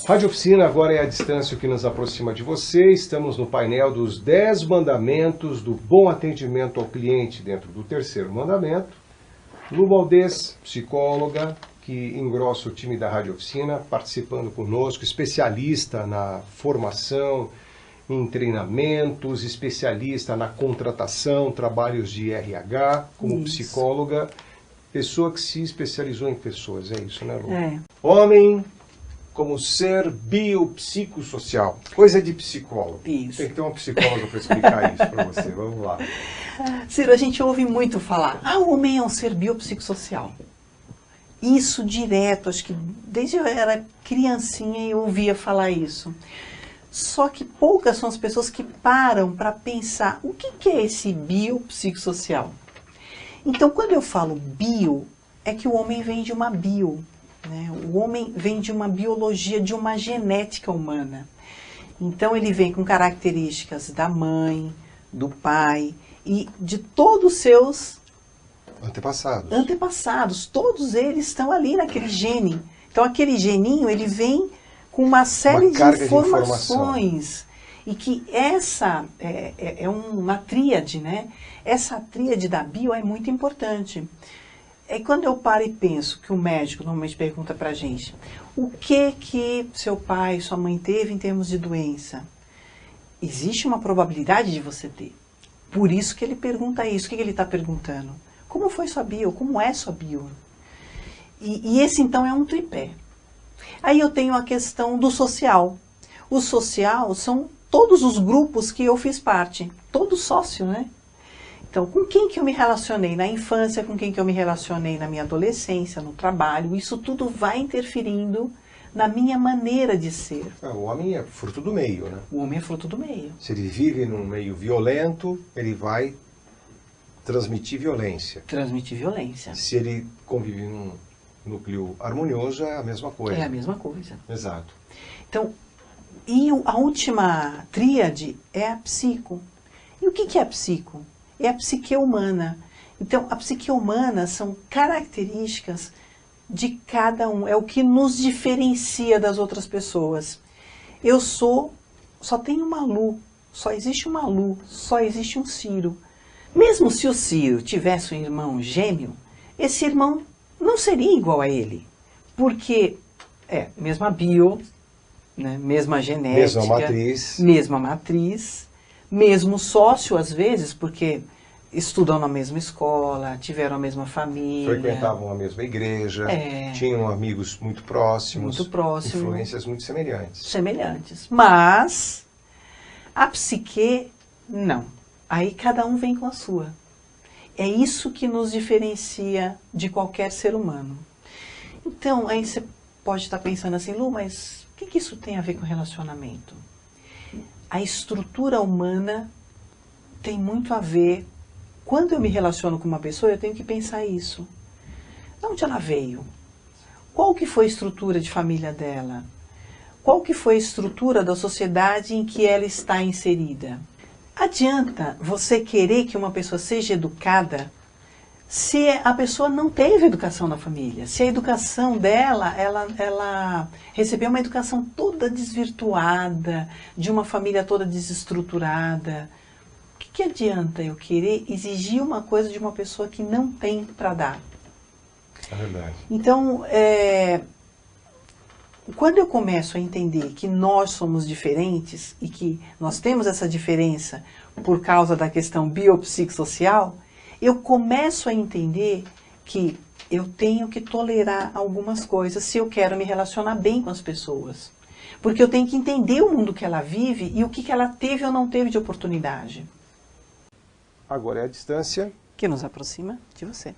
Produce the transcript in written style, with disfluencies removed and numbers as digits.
Rádio Oficina agora é a distância que nos aproxima de você. Estamos no painel dos 10 mandamentos do bom atendimento ao cliente dentro do terceiro mandamento. Lu Valdez, psicóloga, que engrossa o time da Rádio Oficina, participando conosco, especialista na formação, em treinamentos, especialista na contratação, trabalhos de RH, como psicóloga, pessoa que se especializou em pessoas, é isso, né, Lu? É. Homem como ser biopsicossocial, coisa de psicólogo. Isso. Tem que ter uma psicóloga para explicar isso para você, vamos lá. Ciro, a gente ouve muito falar, o homem é um ser biopsicossocial. Isso direto, acho que desde eu era criancinha eu ouvia falar isso. Só que poucas são as pessoas que param para pensar o que é esse biopsicossocial. Então, quando eu falo bio, é que o homem vem de uma bio, né? O homem vem de uma biologia, de uma genética humana. Então, ele vem com características da mãe, do pai e de todos os seus antepassados. Todos eles estão ali naquele gene. Então, aquele geninho, ele vem com uma série de informações. E que essa é uma tríade, né? Essa tríade da bio é muito importante. É quando eu paro e penso que o médico normalmente pergunta pra gente o que seu pai, sua mãe teve em termos de doença. Existe uma probabilidade de você ter. Por isso que ele pergunta isso. O que ele está perguntando? Como foi sua bio? Como é sua bio? E esse então é um tripé. Aí eu tenho a questão do social. O social são todos os grupos que eu fiz parte. Todo sócio, né? Então, com quem que eu me relacionei na infância, com quem que eu me relacionei na minha adolescência, no trabalho, isso tudo vai interferindo na minha maneira de ser. O homem é fruto do meio, né? O homem é fruto do meio. Se ele vive num meio violento, ele vai transmitir violência. Transmitir violência. Se ele convive num núcleo harmonioso, é a mesma coisa. É a mesma coisa. Exato. Então, e a última tríade é a psico. E o que é a psico? É a psique humana. Então, a psique humana são características de cada um. É o que nos diferencia das outras pessoas. Eu só tem uma Lu, só existe uma Lu, só existe um Ciro. Mesmo se o Ciro tivesse um irmão gêmeo, esse irmão não seria igual a ele. Porque mesma bio, né, mesma genética, mesma matriz, mesmo sócio às vezes, porque estudam na mesma escola, tiveram a mesma família. Frequentavam a mesma igreja, tinham amigos muito próximos, influências muito semelhantes. Mas a psique, não. Aí cada um vem com a sua. É isso que nos diferencia de qualquer ser humano. Então, aí você pode estar pensando assim, Lu, mas o que isso tem a ver com relacionamento? A estrutura humana tem muito a ver. Quando eu me relaciono com uma pessoa, eu tenho que pensar isso. De onde ela veio? Qual que foi a estrutura de família dela? Qual que foi a estrutura da sociedade em que ela está inserida? Adianta você querer que uma pessoa seja educada se a pessoa não teve educação na família? Se a educação dela, ela recebeu uma educação toda desvirtuada, de uma família toda desestruturada, o que adianta eu querer exigir uma coisa de uma pessoa que não tem para dar? É verdade. Então, quando eu começo a entender que nós somos diferentes e que nós temos essa diferença por causa da questão biopsicossocial, eu começo a entender que eu tenho que tolerar algumas coisas se eu quero me relacionar bem com as pessoas. Porque eu tenho que entender o mundo que ela vive e o que ela teve ou não teve de oportunidade. Agora é a distância Que nos aproxima de você.